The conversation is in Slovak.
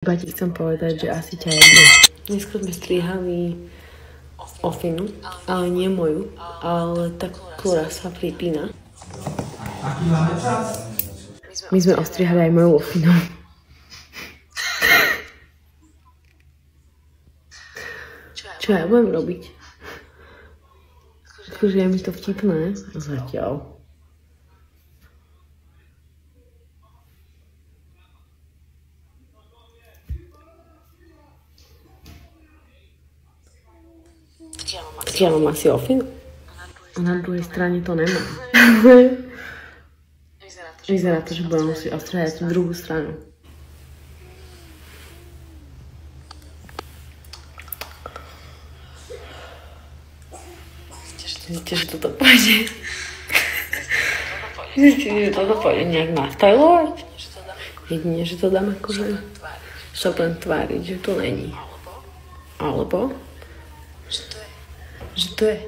Iba ti chcem povedať, že asi ťa jedne. Dneska sme strihali Ofinu, ale nie moju, ale tá, ktorá sa pripína. My sme ostrihali aj moju Ofinu. Čo ja budem robiť? Akože je mi to vtipné zatiaľ. Ja mám asi Ofinu. A na druhej strane to nemám. Vyzerá to, že budem musieť ostrihať druhú stranu. Myslíte, že toto pôjde? Myslíte, že toto pôjde nejak nastylovať? Jedine, že to dám akože sa budem tváriť, že to není. Alebo? Že to je.